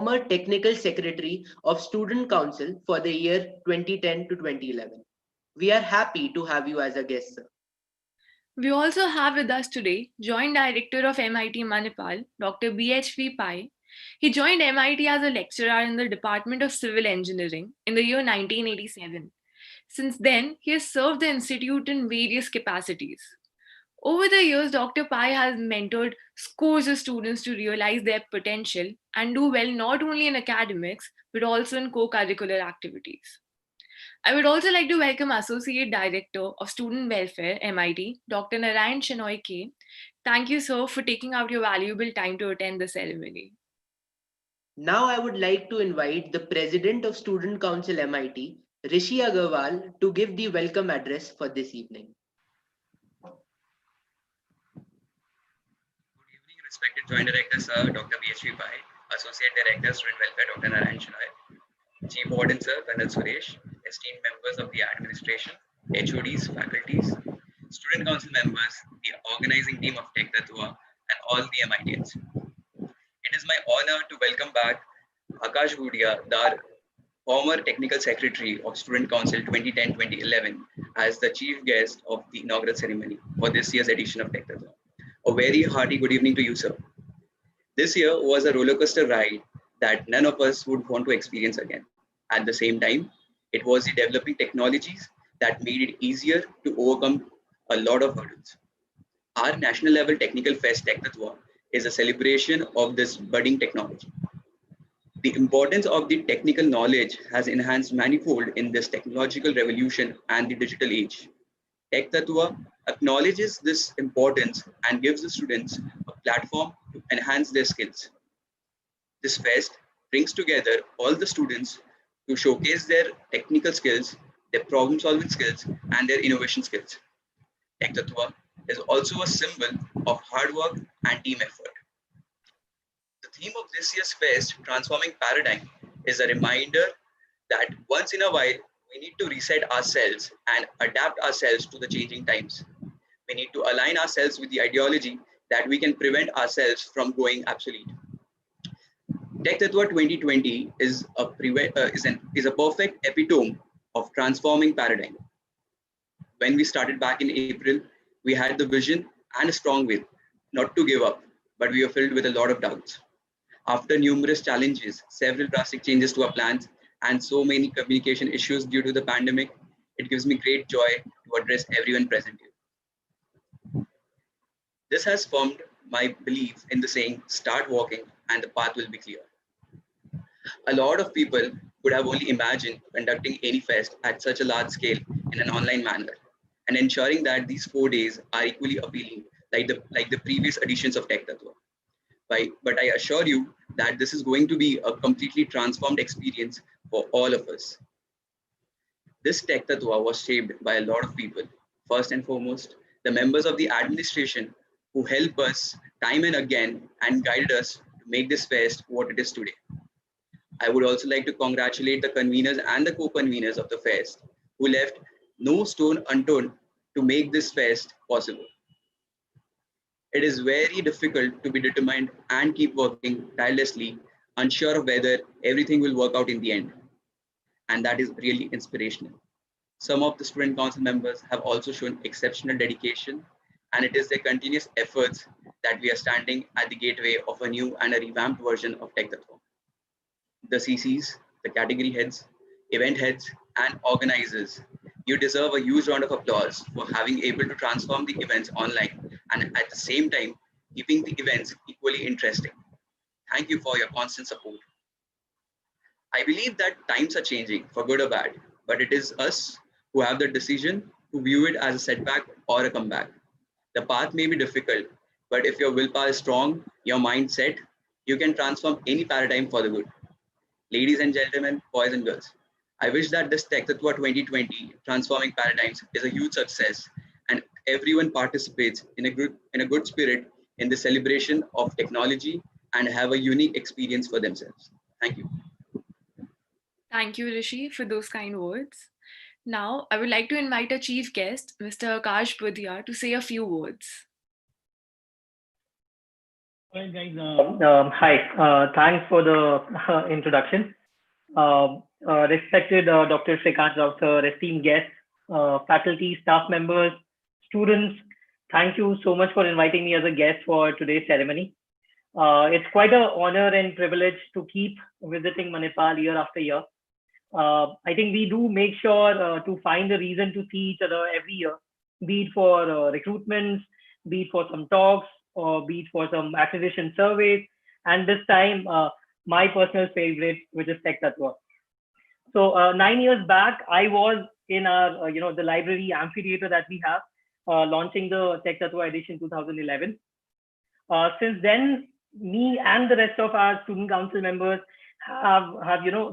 Technical Secretary of Student Council for the year 2010 to 2011. We are happy to have you as a guest, sir. We also have with us today Joint Director of MIT Manipal, Dr. BHV Pai. He joined MIT as a lecturer in the Department of Civil Engineering in the year 1987. Since then, he has served the institute in various capacities. Over the years, Dr. Pai has mentored scores of students to realize their potential and do well not only in academics but also in co curricular activities. I would also like to welcome Associate Director of Student Welfare, MIT, Dr. Narayan Shenoy K. Thank you, sir, for taking out your valuable time to attend the ceremony. Now I would like to invite the President of Student Council MIT, Rishi Agarwal, to give the welcome address for this evening. Good evening, respected Joint Director, Sir Dr. BHV Pai, Associate Director, Student Welfare, Dr. Narayan Shenoy, Chief Warden, Sir Colonel Suresh, esteemed members of the administration, HODs, faculties, student council members, the organizing team of TechTatva, and all the MITians. It is my honor to welcome back Akash Bhudia, the former Technical Secretary of Student Council 2010-2011, as the chief guest of the inaugural ceremony for this year's edition of TechTatva. A very hearty good evening to you, sir. This year was a rollercoaster ride that none of us would want to experience again. At the same time, it was the developing technologies that made it easier to overcome a lot of hurdles. Our national level technical fest TechTatva is a celebration of this budding technology. The importance of the technical knowledge has enhanced manifold in this technological revolution and the digital age. TechTatva acknowledges this importance and gives the students a platform to enhance their skills. This fest brings together all the students to showcase their technical skills, their problem-solving skills, and their innovation skills. TechTatva is also a symbol of hard work and team effort. The theme of this year's fest, Transforming Paradigm, is a reminder that once in a while, we need to reset ourselves and adapt ourselves to the changing times. We need to align ourselves with the ideology that we can prevent ourselves from going obsolete. TechTatva 2020 is a perfect epitome of transforming paradigm. When we started back in April, we had the vision and a strong will not to give up, but we were filled with a lot of doubts. After numerous challenges, several drastic changes to our plans, and so many communication issues due to the pandemic, it gives me great joy to address everyone present here. This has formed my belief in the saying, start walking and the path will be clear. A lot of people would have only imagined conducting any fest at such a large scale in an online manner and ensuring that these 4 days are equally appealing like the previous editions of TechTatva. But I assure you that this is going to be a completely transformed experience for all of us. This TechTatva was shaped by a lot of people. First and foremost, the members of the administration who help us time and again and guided us to make this fest what it is today. I would also like to congratulate the conveners and the co-conveners of the fest who left no stone unturned to make this fest possible. It is very difficult to be determined and keep working tirelessly, unsure of whether everything will work out in the end. And that is really inspirational. Some of the student council members have also shown exceptional dedication, and it is their continuous efforts that we are standing at the gateway of a new and a revamped version of TechTatva. The CCs, the category heads, event heads, and organizers, you deserve a huge round of applause for having able to transform the events online and at the same time, keeping the events equally interesting. Thank you for your constant support. I believe that times are changing for good or bad, but it is us who have the decision to view it as a setback or a comeback. The path may be difficult, but if your willpower is strong, your mindset, you can transform any paradigm for the good. Ladies and gentlemen, boys and girls, I wish that this TechTatva 2020 Transforming Paradigms is a huge success and everyone participates in a good spirit in the celebration of technology and have a unique experience for themselves. Thank you. Thank you, Rishi, for those kind words. Now, I would like to invite our chief guest, Mr. Akash Bhudia, to say a few words. All right, guys. Hi. Thanks for the introduction. Respected Dr. Shrikant Rao sir, esteemed guests, faculty, staff members, students, thank you so much for inviting me as a guest for today's ceremony. It's quite an honor and privilege to keep visiting Manipal year after year. I think we do make sure to find a reason to see each other every year, be it for recruitments, be it for some talks, or be it for some acquisition surveys. And this time, my personal favorite, which is TechTatva. So 9 years back, I was in our, the library amphitheater that we have, launching the TechTatva edition 2011. Since then, me and the rest of our student council members have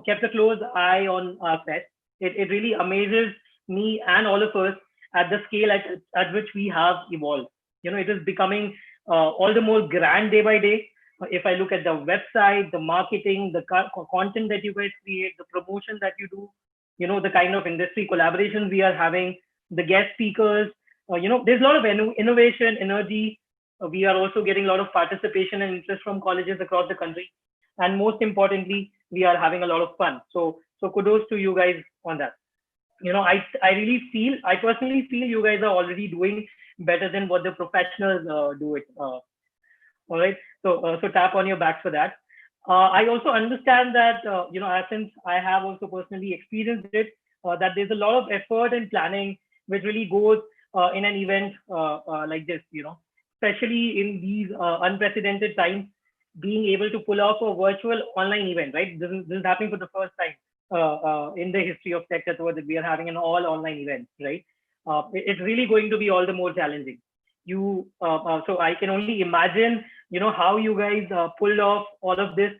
kept a close eye on our fest. It really amazes me and all of us at the scale at which we have evolved. It is becoming all the more grand day by day. If I look at the website, the marketing, the content that you guys create, the promotion that you do, the kind of industry collaborations we are having, the guest speakers, there's a lot of innovation, energy. We are also getting a lot of participation and interest from colleges across the country. And most importantly, we are having a lot of fun. So kudos to you guys on that. I personally feel you guys are already doing better than what the professionals do it. All right. So tap on your backs for that. I also understand that, since I have also personally experienced it, that there's a lot of effort and planning which really goes in an event like this, especially in these unprecedented times, being able to pull off a virtual online event, right? This is happening for the first time in the history of TechTatva that we are having an all online event, right? It's really going to be all the more challenging. So I can only imagine, how you guys pulled off all of this.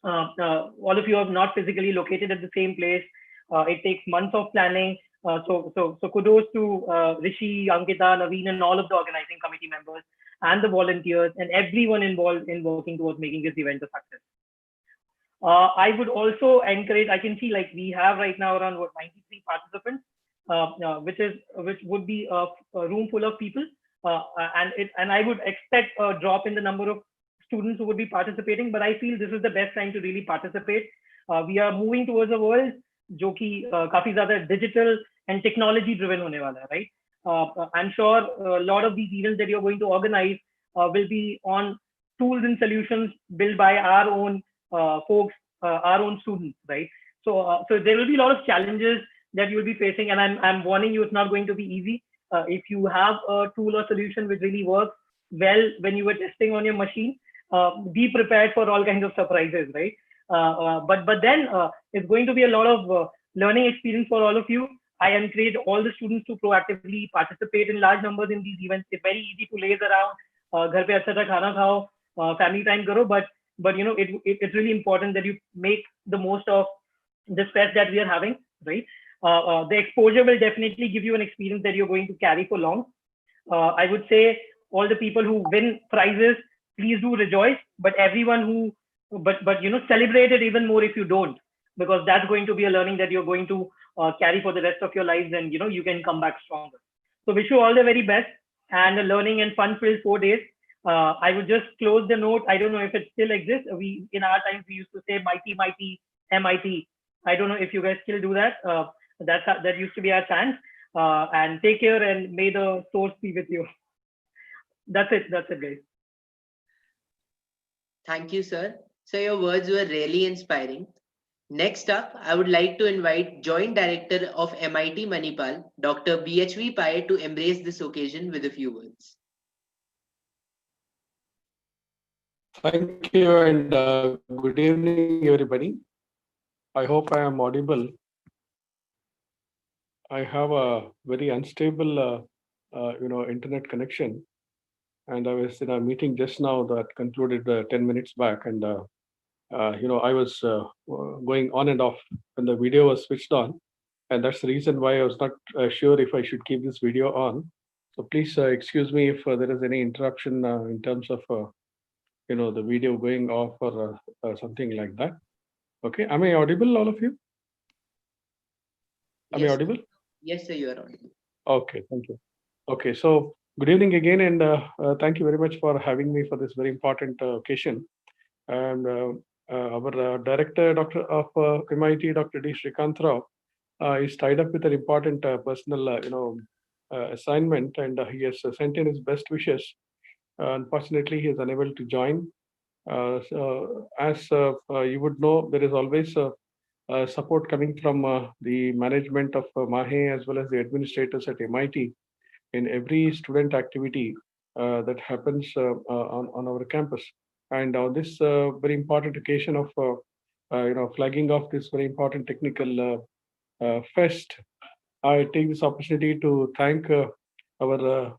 All of you are not physically located at the same place. It takes months of planning. So kudos to Rishi, Ankita, Naveen, and all of the organizing committee members and the volunteers and everyone involved in working towards making this event a success. I would also encourage. I can see like we have right now around 93 participants, which would be a room full of people, and I would expect a drop in the number of students who would be participating. But I feel this is the best time to really participate. We are moving towards a world जो कि काफी ज़्यादा digital and technology driven होने वाला है, right? I'm sure a lot of these events that you're going to organize will be on tools and solutions built by our own folks, our own students, right? So there will be a lot of challenges that you'll be facing, and I'm warning you, it's not going to be easy. If you have a tool or solution which really works well when you were testing on your machine, be prepared for all kinds of surprises, right? But then it's going to be a lot of learning experience for all of you. I encourage all the students to proactively participate in large numbers in these events. It's very easy to laze around, घर पे अच्छा सा खाना खाओ, family time करो, but it's really important that you make the most of this fest that we are having, right? The exposure will definitely give you an experience that you're going to carry for long. I would say all the people who win prizes, please do rejoice, but everyone who celebrate it even more if you don't, because that's going to be a learning that you're going to carry for the rest of your lives, and you can come back stronger. So wish you all the very best and a learning and fun filled 4 days. I would just close the note. I don't know if it still exists. We in our times we used to say mighty MIT. I don't know if you guys still do that. That used to be our chant. And take care and may the source be with you. That's it guys. Thank you, sir. So your words were really inspiring. Next up, I would like to invite Joint Director of MIT Manipal, Dr. BHV Pai, to embrace this occasion with a few words. Thank you and good evening, everybody. I hope I am audible. I have a very unstable, internet connection, and I was in a meeting just now that concluded 10 minutes back, and I was going on and off when the video was switched on, and that's the reason why I was not sure if I should keep this video on. So please excuse me if there is any interruption in terms of the video going off or something like that. Okay, am I audible, all of you? Am I audible? Yes, sir, you are audible. Okay, thank you. Okay, so Good evening again, and thank you very much for having me for this very important occasion. And our director, Doctor of MIT, Dr. D. Srikant Rao, is tied up with an important personal, assignment, and he has sent in his best wishes. Unfortunately, he is unable to join. As you would know, there is always support coming from the management of Mahe as well as the administrators at MIT in every student activity that happens on our campus. And on this very important occasion of flagging off this very important technical fest, I take this opportunity to thank our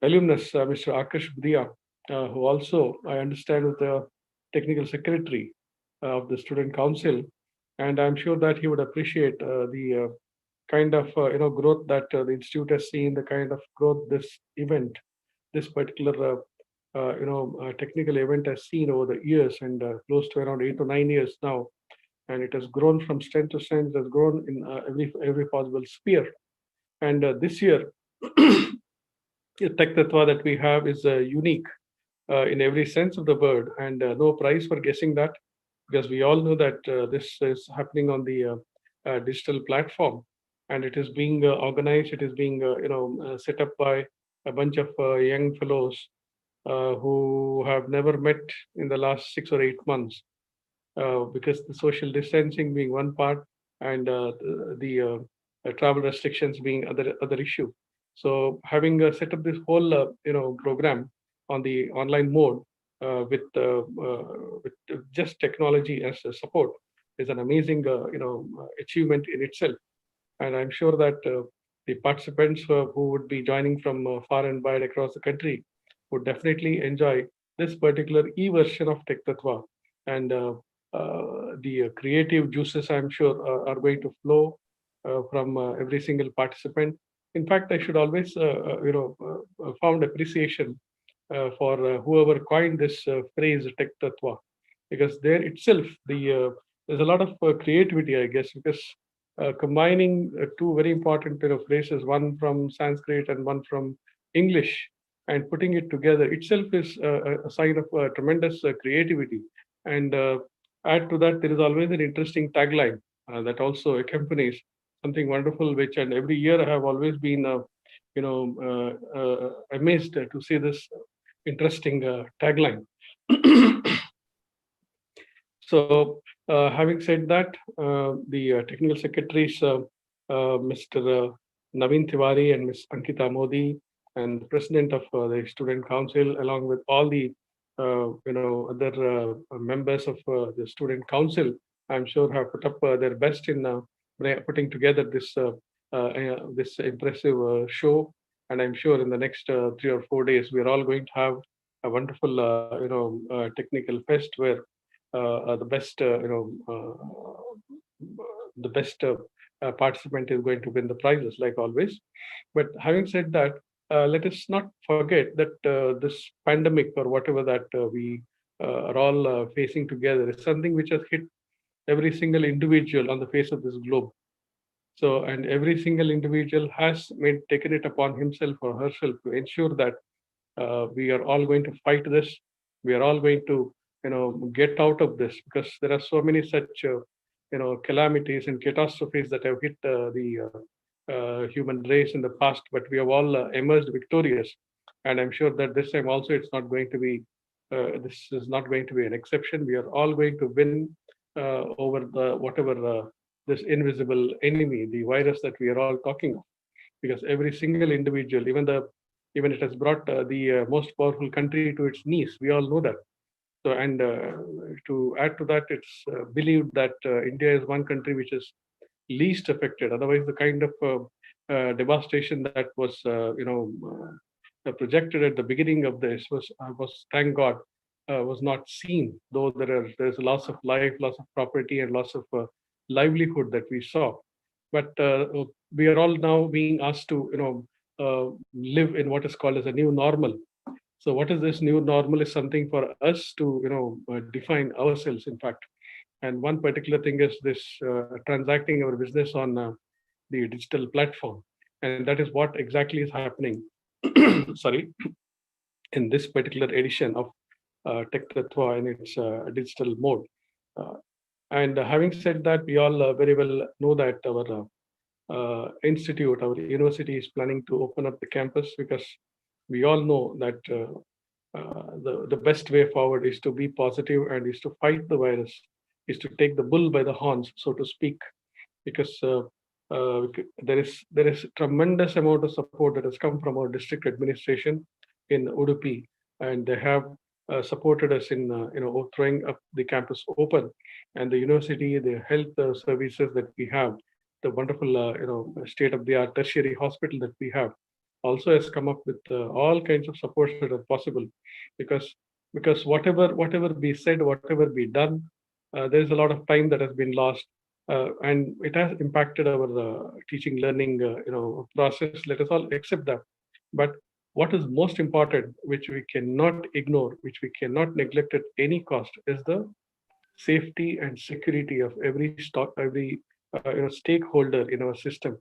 alumnus, Mr. Akash Budia, who also I understand is the technical secretary of the student council, and I'm sure that he would appreciate the kind of growth that the institute has seen, the kind of growth this event, this particular technical event has seen over the years, and close to around 8 to 9 years now, and it has grown from strength to strength. It has grown in every possible sphere, and this year, the TechTatva that we have is unique in every sense of the word, and no prize for guessing that, because we all know that this is happening on the digital platform, and it is being organized. It is being set up by a bunch of young fellows who have never met in the last 6 or 8 months, because the social distancing being one part, and the travel restrictions being other issue. So having set up this whole program on the online mode with just technology as a support is an amazing achievement in itself. And I'm sure that the participants who would be joining from far and wide across the country would definitely enjoy this particular e-version of TechTatva. And the creative juices, I'm sure, are going to flow from every single participant. In fact, I should always, found appreciation for whoever coined this phrase TechTatva, because there itself there's a lot of creativity, I guess, because combining two very important phrases, one from Sanskrit and one from English, and putting it together itself is a sign of tremendous creativity. And add to that, there is always an interesting tagline that also accompanies something wonderful, which, and every year I have always been, amazed to see this interesting tagline. So, having said that, the technical secretaries, Mr. Naveen Tiwari and Ms. Ankita Modi, and the president of the student council, along with all the other members of the student council, I'm sure have put up their best in putting together this impressive show. And I'm sure in the next 3 or 4 days, we are all going to have a wonderful technical fest where the best participant is going to win the prizes, like always. But having said that, let us not forget that this pandemic, or whatever that we are all facing together, is something which has hit every single individual on the face of this globe. So, and every single individual has taken it upon himself or herself to ensure that we are all going to fight this. We are all going to, get out of this, because there are so many such, calamities and catastrophes that have hit the human race in the past, but we have all emerged victorious. And I'm sure that this time also it's not going to be, this is not going to be an exception. We are all going to win over the whatever this invisible enemy, the virus that we are all talking of, because every single individual, even it has brought the most powerful country to its knees. We all know that. So, and to add to that, it's believed that India is one country which is least affected. Otherwise, the kind of devastation that was, projected at the beginning of this was thank God, was not seen. Though there's a loss of life, loss of property, and loss of livelihood that we saw. But we are all now being asked to, live in what is called as a new normal. So, what is this new normal is something for us to, define ourselves. In fact, and one particular thing is this transacting our business on the digital platform, and that is what exactly is happening. sorry, in this particular edition of TechTatva in its digital mode. And having said that, we all very well know that our institute, our university is planning to open up the campus, because we all know that the best way forward is to be positive and is to fight the virus, is to take the bull by the horns, so to speak, because there is tremendous amount of support that has come from our district administration in Udupi, and they have supported us in throwing up the campus open, and the university, the health services that we have, the wonderful state-of-the-art tertiary hospital that we have, also has come up with all kinds of supports that are possible, because whatever be said, whatever be done, there is a lot of time that has been lost, and it has impacted our teaching learning process. Let us all accept that. But what is most important, which we cannot ignore, which we cannot neglect at any cost, is the safety and security of every stakeholder in our system.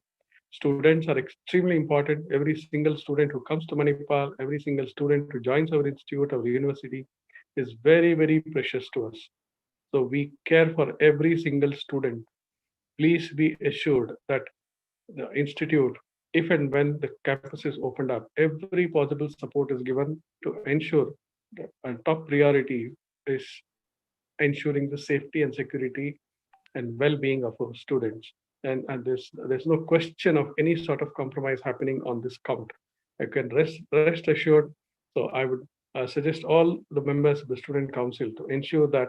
Students are extremely important. Every single student who comes to Manipal, every single student who joins our institute, our university, is very, very precious to us. So we care for every single student. Please be assured that the institute, if and when the campus is opened up, every possible support is given to ensure that a top priority is ensuring the safety and security and well-being of our students. And there's no question of any sort of compromise happening on this count. I can rest assured. So I would suggest all the members of the student council to ensure that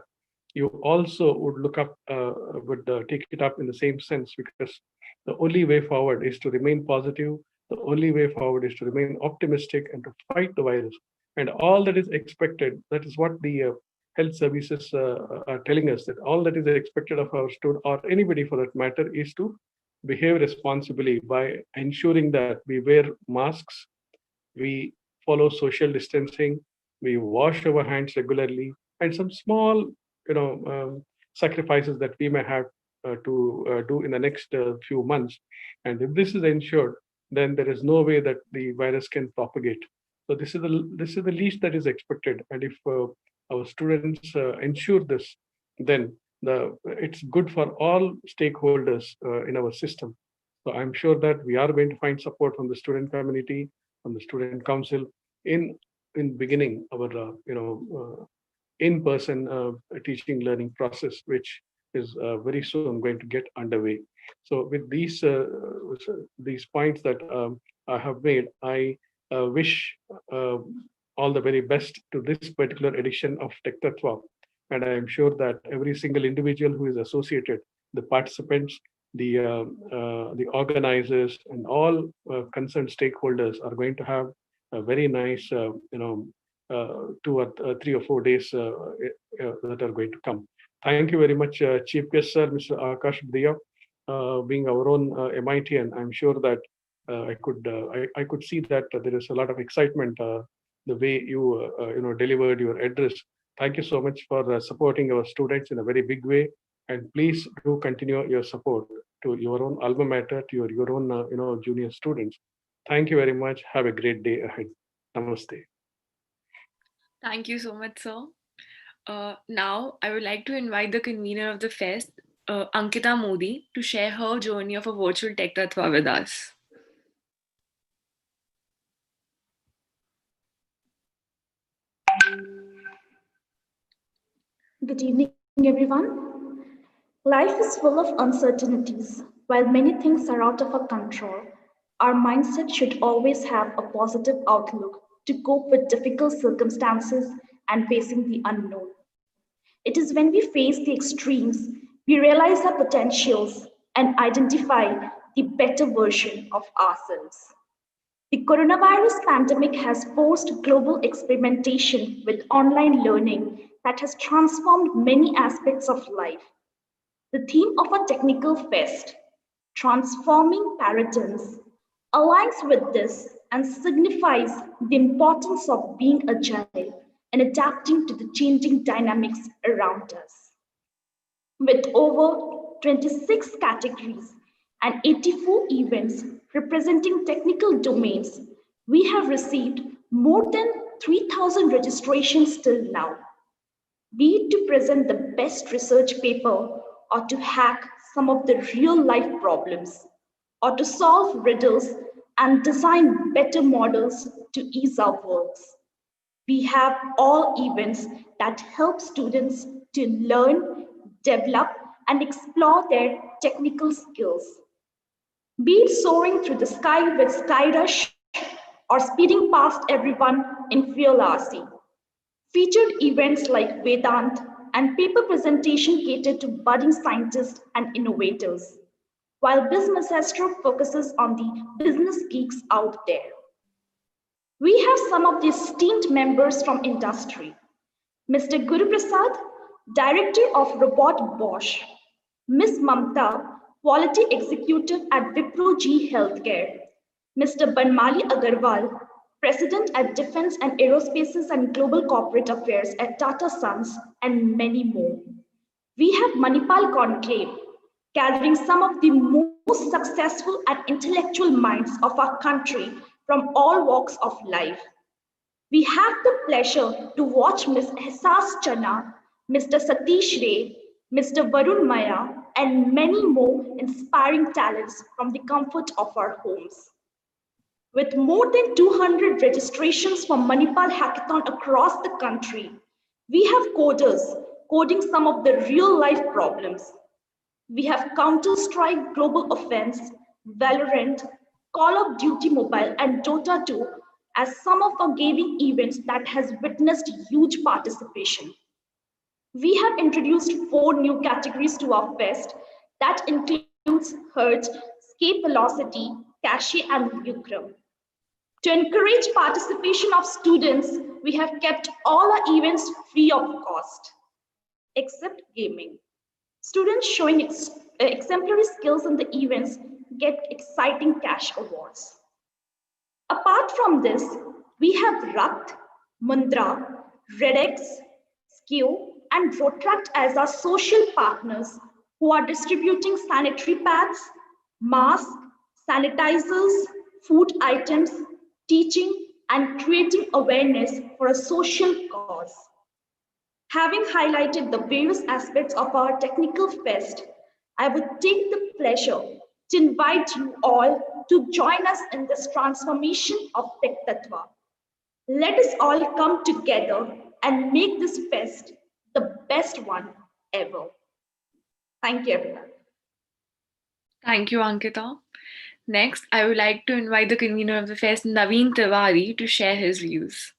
you also would look up, would take it up in the same sense, because the only way forward is to remain positive. The only way forward is to remain optimistic and to fight the virus. And all that is expected, that is what the health services are telling us, that all that is expected of our student or anybody for that matter is to behave responsibly by ensuring that we wear masks, we follow social distancing, we wash our hands regularly, and some small sacrifices that we may have to do in the next few months. And if this is ensured, then there is no way that the virus can propagate. So this is the least that is expected. And if our students ensure this, then it's good for all stakeholders in our system. So I'm sure that we are going to find support from the student community, from the student council in beginning our in-person teaching learning process, which is very soon going to get underway. So with these points that I have made, I wish all the very best to this particular edition of TechTatva. And I am sure that every single individual who is associated, the participants, the organizers, and all concerned stakeholders are going to have a very nice, 2 or 3 or 4 days that are going to come. Thank you very much, Chief Guest Sir, Mr. Akash Bhaiya, being our own MIT, and I'm sure that I could see that there is a lot of excitement the way you delivered your address. Thank you so much for supporting our students in a very big way, and please do continue your support to your own alma mater, to your own junior students. Thank you very much. Have a great day ahead. Namaste. Thank you so much, sir. Now, I would like to invite the convener of the fest, Ankita Modi, to share her journey of a virtual TechTatva with us. Good evening, everyone. Life is full of uncertainties. While many things are out of our control, our mindset should always have a positive outlook to cope with difficult circumstances and facing the unknown. It is when we face the extremes, we realize our potentials and identify the better version of ourselves. The coronavirus pandemic has forced global experimentation with online learning that has transformed many aspects of life. The theme of our technical fest, Transforming Paradigms, aligns with this and signifies the importance of being agile and adapting to the changing dynamics around us. With over 26 categories and 84 events representing technical domains, We have received more than 3,000 registrations till now, be it to present the best research paper or to hack some of the real life problems or to solve riddles and design better models to ease our works. We have all events that help students to learn, develop, and explore their technical skills. Be it soaring through the sky with Skyrush or speeding past everyone in Fearlessly. Featured events like Vedant and paper presentation cater to budding scientists and innovators, while Business Astro focuses on the business geeks out there. We have some of the esteemed members from industry. Mr. Guru Prasad, Director of Robot Bosch, Ms. Mamta, Quality Executive at Wipro G Healthcare, Mr. Banmali Agarwal, President at Defense and Aerospaces and Global Corporate Affairs at Tata Sons, and many more. We have Manipal Conclave, gathering some of the most successful and intellectual minds of our country from all walks of life. We have the pleasure to watch Ms. Ehsas Chana, Mr. Satish Ray, Mr. Varun Maya, and many more inspiring talents from the comfort of our homes. With more than 200 registrations for Manipal Hackathon across the country, we have coders coding some of the real-life problems. We have Counter-Strike Global Offense, Valorant, Call of Duty Mobile, and Dota 2 as some of our gaming events that has witnessed huge participation. We have introduced 4 new categories to our fest that includes Hertz, Escape Velocity, Cache, and Lucrum. To encourage participation of students, we have kept all our events free of cost, except gaming. Students showing exemplary skills in the events get exciting cash awards. Apart from this, we have Rakt, Mundra, RedX, Skew, and Rotract as our social partners who are distributing sanitary pads, masks, sanitizers, food items, teaching, and creating awareness for a social cause. Having highlighted the various aspects of our technical fest, I would take the pleasure to invite you all to join us in this transformation of TechTatva. Let us all come together and make this fest the best one ever. Thank you, everyone. Thank you, Ankita. Next, I would like to invite the convener of the fest, Naveen Tiwari, to share his views.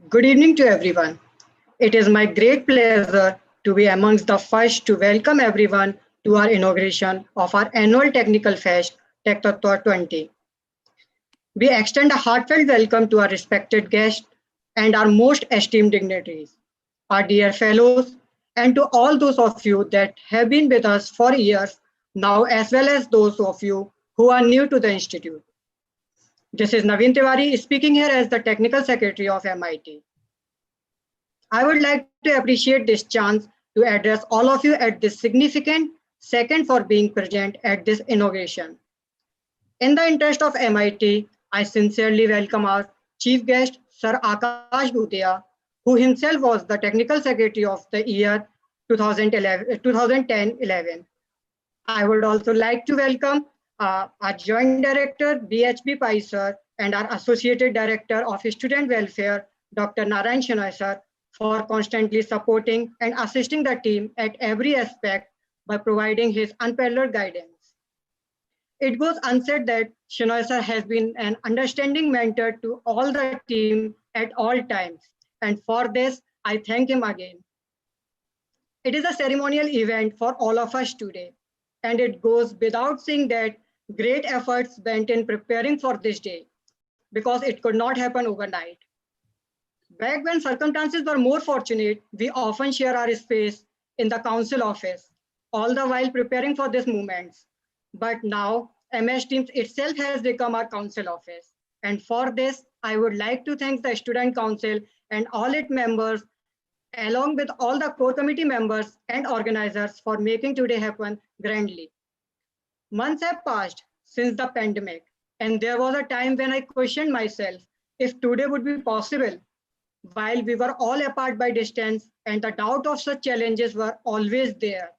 Good evening to everyone. It is my great pleasure to be amongst the first to welcome everyone to our inauguration of our annual technical fest, TechTatva 20. We extend a heartfelt welcome to our respected guests and our most esteemed dignitaries, our dear fellows, and to all those of you that have been with us for years now, as well as those of you who are new to the Institute. This is Naveen Tiwari speaking here as the Technical Secretary of MIT. I would like to appreciate this chance to address all of you at this significant second for being present at this inauguration. In the interest of MIT, I sincerely welcome our chief guest, Sir Akash Bhutia, who himself was the Technical Secretary of the year 2010-11. I would also like to welcome our Joint Director, BHP Pai Sir, and our Associated Director of Student Welfare, Dr. Narayan Shenoy Sir, for constantly supporting and assisting the team at every aspect by providing his unparalleled guidance. It goes unsaid that Shinoy sir has been an understanding mentor to all the team at all times. And for this, I thank him again. It is a ceremonial event for all of us today. And it goes without saying that great efforts went in preparing for this day because it could not happen overnight. Back when circumstances were more fortunate, we often share our space in the council office, all the while preparing for these moments. But now, MS Teams itself has become our council office. And for this, I would like to thank the Student Council and all its members, along with all the core committee members and organizers for making today happen grandly. Months have passed since the pandemic, and there was a time when I questioned myself if today would be possible. While we were all apart by distance, and the doubt of such challenges were always there.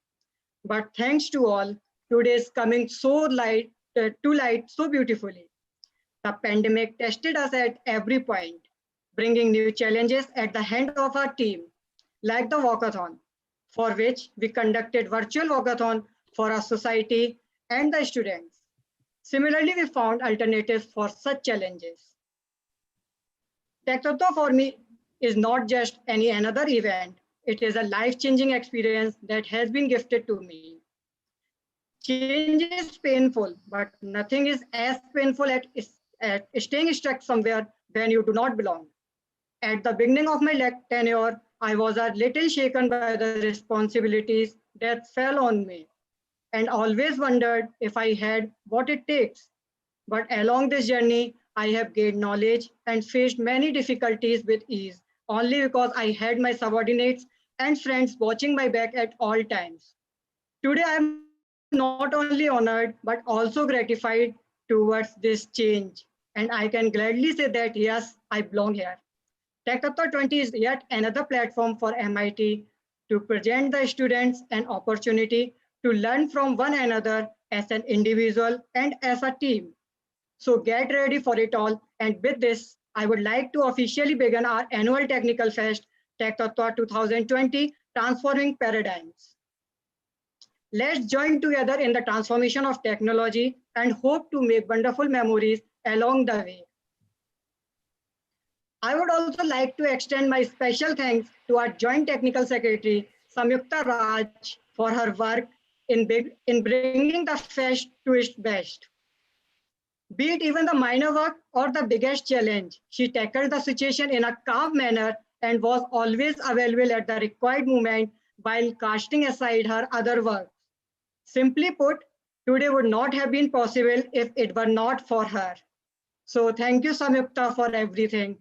But thanks to all, today is coming to light so beautifully. The pandemic tested us at every point, bringing new challenges at the hand of our team, like the walkathon, for which we conducted virtual walkathon for our society and the students. Similarly, we found alternatives for such challenges. TechTatva for me is not just any another event. It is a life-changing experience that has been gifted to me. Change is painful, but nothing is as painful at staying stuck somewhere when you do not belong. At the beginning of my tenure, I was a little shaken by the responsibilities that fell on me and always wondered if I had what it takes. But along this journey, I have gained knowledge and faced many difficulties with ease only because I had my subordinates and friends watching my back at all times. Today, I am not only honored but also gratified towards this change. And I can gladly say that yes, I belong here. TechTatva 20 is yet another platform for MIT to present the students an opportunity to learn from one another as an individual and as a team. So get ready for it all. And with this, I would like to officially begin our annual Technical Fest, TechTatva 2020, Transforming Paradigms. Let's join together in the transformation of technology and hope to make wonderful memories along the way. I would also like to extend my special thanks to our Joint Technical Secretary, Samyukta Raj, for her work in bringing the fest to its best. Be it even the minor work or the biggest challenge, she tackled the situation in a calm manner and was always available at the required moment while casting aside her other work. Simply put, today would not have been possible if it were not for her. So thank you, Samyukta, for everything.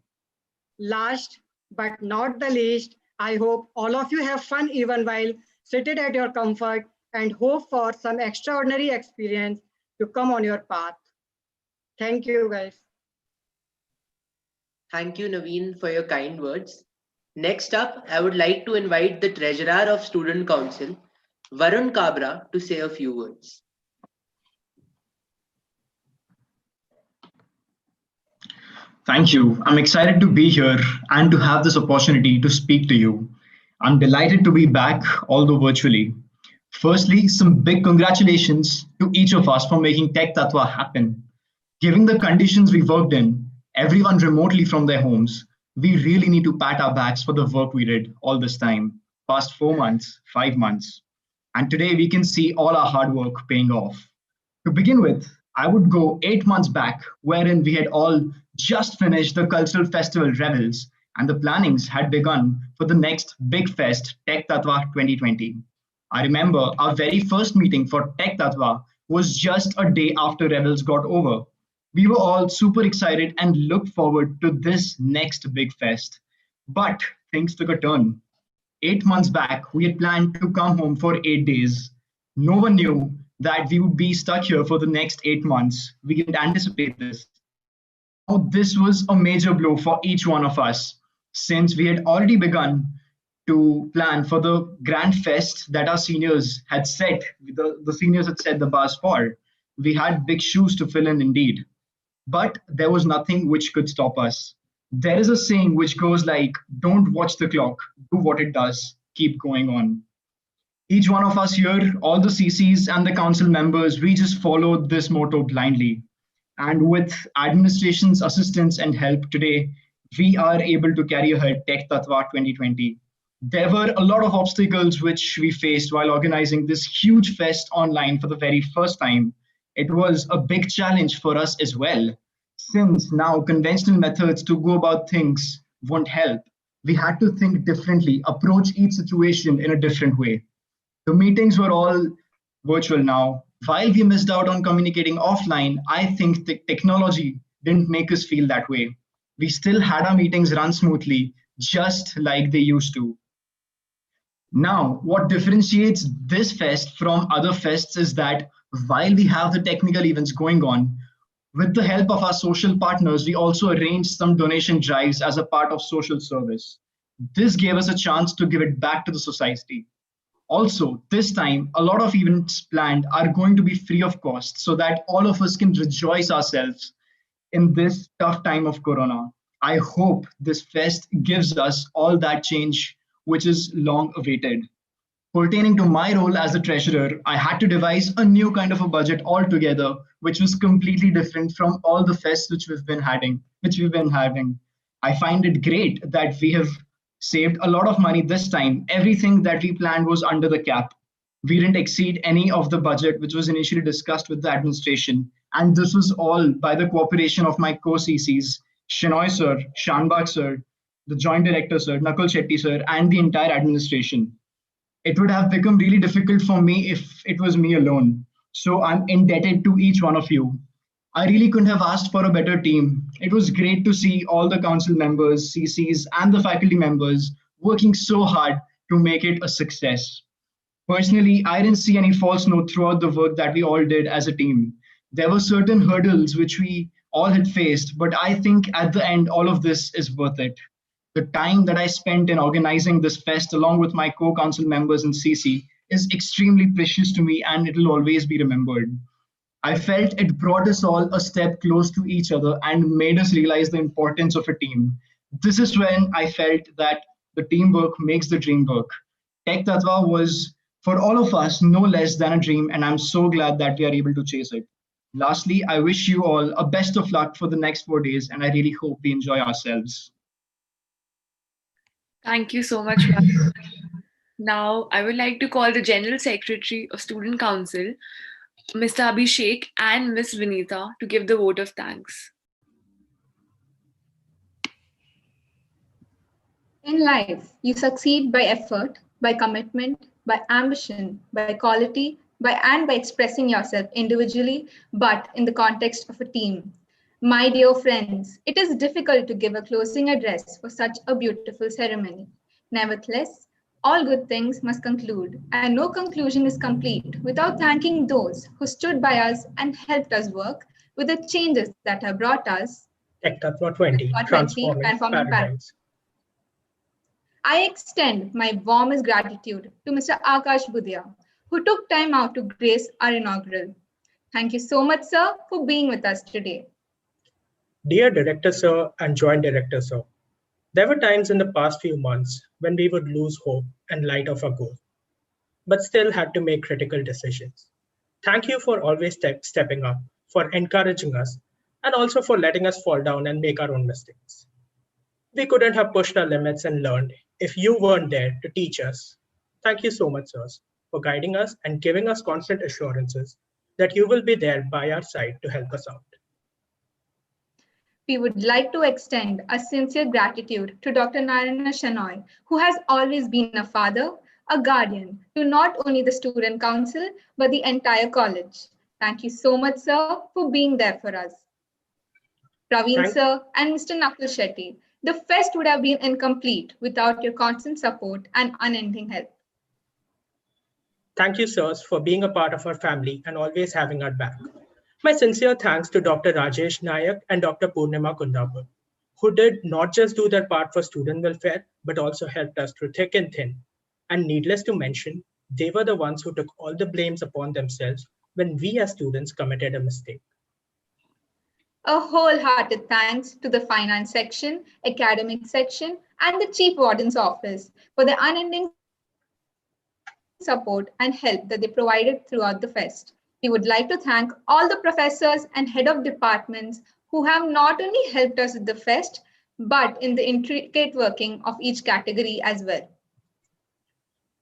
Last but not the least, I hope all of you have fun even while seated at your comfort and hope for some extraordinary experience to come on your path. Thank you, guys. Thank you, Naveen, for your kind words. Next up, I would like to invite the Treasurer of Student Council, Varun Kabra, to say a few words. Thank you. I'm excited to be here and to have this opportunity to speak to you. I'm delighted to be back, although virtually. Firstly, some big congratulations to each of us for making TechTatva happen. Given the conditions we worked in, everyone remotely from their homes, we really need to pat our backs for the work we did all this time, past 4 months, 5 months. And today we can see all our hard work paying off. To begin with, I would go 8 months back, wherein we had all just finished the cultural festival Revels, and the plannings had begun for the next big fest, TechTatva 2020. I remember our very first meeting for TechTatva was just a day after Revels got over. We were all super excited and looked forward to this next big fest. But things took a turn. 8 months back, we had planned to come home for 8 days. No one knew that we would be stuck here for the next 8 months. We didn't anticipate this. Now, this was a major blow for each one of us, since we had already begun to plan for the grand fest that our seniors had set, the seniors had set the bars for. We had big shoes to fill in indeed. But there was nothing which could stop us. There is a saying which goes like, don't watch the clock, do what it does, keep going on. Each one of us here, all the CCs and the council members, we just followed this motto blindly. And with administration's assistance and help today, we are able to carry ahead TechTatva 2020. There were a lot of obstacles which we faced while organizing this huge fest online for the very first time. It was a big challenge for us as well, since now conventional methods to go about things won't help. We had to think differently, approach each situation in a different way. The meetings were all virtual now. While we missed out on communicating offline, I think the technology didn't make us feel that way. We still had our meetings run smoothly, just like they used to. Now, what differentiates this fest from other fests is that while we have the technical events going on, with the help of our social partners, we also arranged some donation drives as a part of social service. This gave us a chance to give it back to the society. Also, this time, a lot of events planned are going to be free of cost so that all of us can rejoice ourselves in this tough time of Corona. I hope this fest gives us all that change which is long awaited. Pertaining to my role as the treasurer, I had to devise a new kind of a budget altogether, which was completely different from all the fests which we've been having. I find it great that we have saved a lot of money this time. Everything that we planned was under the cap. We didn't exceed any of the budget which was initially discussed with the administration. And this was all by the cooperation of my co-CCs, Shenoy sir, Shanbag sir, the joint director sir, Nakul Shetty sir, and the entire administration. It would have become really difficult for me if it was me alone. So I'm indebted to each one of you. I really couldn't have asked for a better team. It was great to see all the council members, CCs, and the faculty members working so hard to make it a success. Personally, I didn't see any false note throughout the work that we all did as a team. There were certain hurdles which we all had faced, but I think at the end, all of this is worth it. The time that I spent in organizing this fest along with my co-council members in CC is extremely precious to me and it will always be remembered. I felt it brought us all a step close to each other and made us realize the importance of a team. This is when I felt that the teamwork makes the dream work. Tech Tatva was for all of us no less than a dream, and I'm so glad that we are able to chase it. Lastly, I wish you all a best of luck for the next 4 days, and I really hope we enjoy ourselves. Thank you so much, Raj. Now, I would like to call the General Secretary of Student Council, Mr. Abhishek and Ms. Vinita, to give the vote of thanks. In life, you succeed by effort, by commitment, by ambition, by quality, by expressing yourself individually, but in the context of a team. My dear friends, it is difficult to give a closing address for such a beautiful ceremony. Nevertheless, all good things must conclude, and no conclusion is complete without thanking those who stood by us and helped us work with the changes that have brought us TechTatva 20, transforming paradigms. I extend my warmest gratitude to Mr. Akash Budhia, who took time out to grace our inaugural. Thank you so much, sir, for being with us today. Dear Director Sir and Joint Director Sir, there were times in the past few months when we would lose hope and light of our goal, but still had to make critical decisions. Thank you for always stepping up, for encouraging us, and also for letting us fall down and make our own mistakes. We couldn't have pushed our limits and learned if you weren't there to teach us. Thank you so much, sirs, for guiding us and giving us constant assurances that you will be there by our side to help us out. We would like to extend a sincere gratitude to Dr. Narayana Shenoy, who has always been a father, a guardian to not only the student council, but the entire college. Thank you so much, sir, for being there for us. Praveen, sir, and Mr. Nakul Shetty, the fest would have been incomplete without your constant support and unending help. Thank you, sirs, for being a part of our family and always having our back. My sincere thanks to Dr. Rajesh Nayak and Dr. Purnima Kundapur, who did not just do their part for student welfare, but also helped us through thick and thin. And needless to mention, they were the ones who took all the blames upon themselves when we as students committed a mistake. A wholehearted thanks to the finance section, academic section, and the chief warden's office for the unending support and help that they provided throughout the fest. We would like to thank all the professors and head of departments who have not only helped us with the fest, but in the intricate working of each category as well.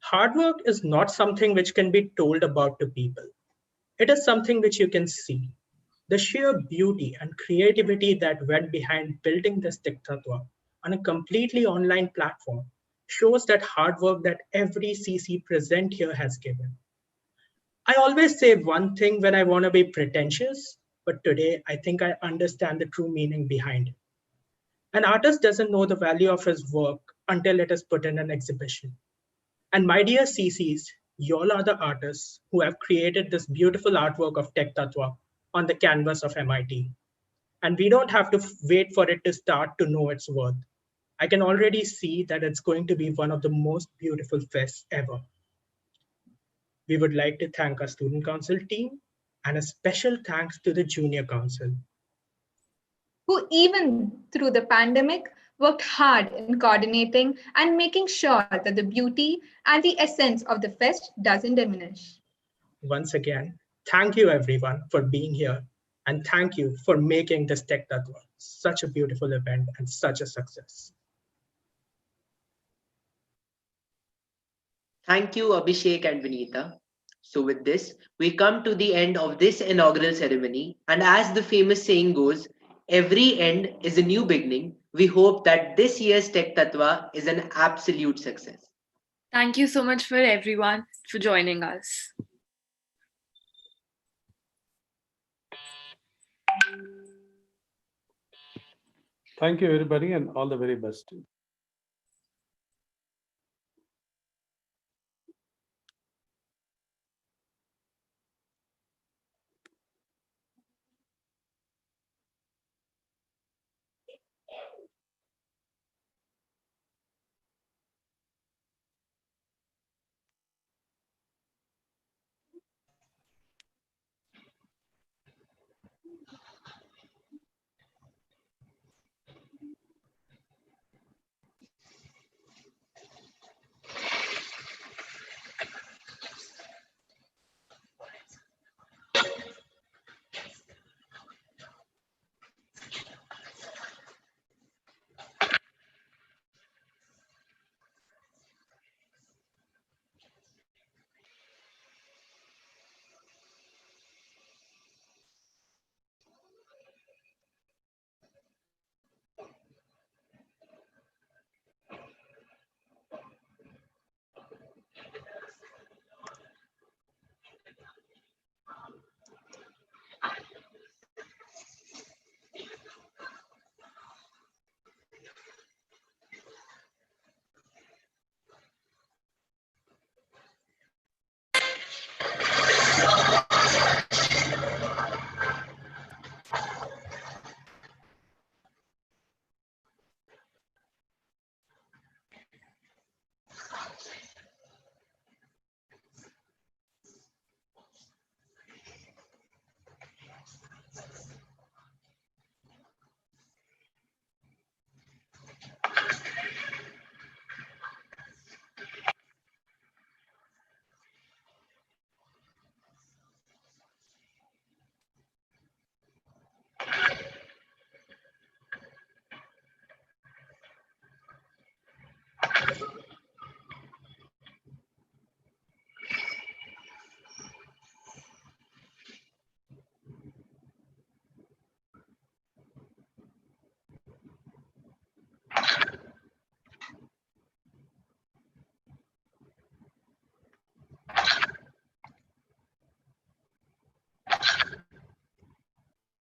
Hard work is not something which can be told about to people. It is something which you can see. The sheer beauty and creativity that went behind building this TechTatva on a completely online platform shows that hard work that every CC present here has given. I always say one thing when I want to be pretentious, but today I think I understand the true meaning behind it. An artist doesn't know the value of his work until it is put in an exhibition. And my dear CCs, y'all are the artists who have created this beautiful artwork of TechTatva on the canvas of MIT. And we don't have to wait for it to start to know its worth. I can already see that it's going to be one of the most beautiful fests ever. We would like to thank our student council team and a special thanks to the junior council, who even through the pandemic worked hard in coordinating and making sure that the beauty and the essence of the fest doesn't diminish. Once again, thank you everyone for being here, and thank you for making this TechTatva such a beautiful event and such a success. Thank you, Abhishek and Vinita. So with this, we come to the end of this inaugural ceremony. And as the famous saying goes, every end is a new beginning. We hope that this year's Tech Tattva is an absolute success. Thank you so much for everyone for joining us. Thank you, everybody, and all the very best.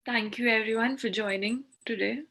Thank you everyone for joining today.